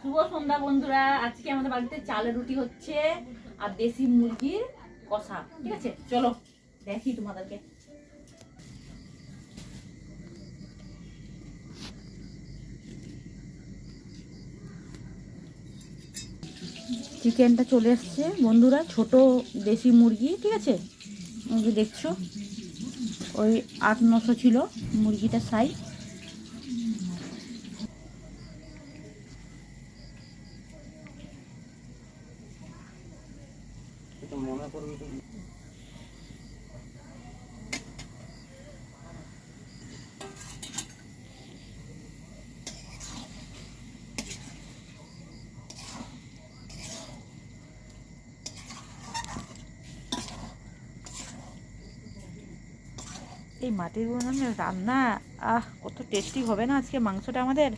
শুভ সন্ধ্যা বন্ধুরা। আজকে আমাদের বাড়িতে চালের রুটি হচ্ছে আর দেশি মুরগির কষা। ঠিক আছে, চলো দেখি তোমাদেরকে। চিকেনটা চলে এসছে বন্ধুরা, ছোট দেশি মুরগি। ঠিক আছে, মুরগি দেখছো ওই 800-900 ছিল মুরগিটার সাইজ। এই মাটির উনুনের রান্না কত টেস্টি হবে না আজকে মাংসটা আমাদের।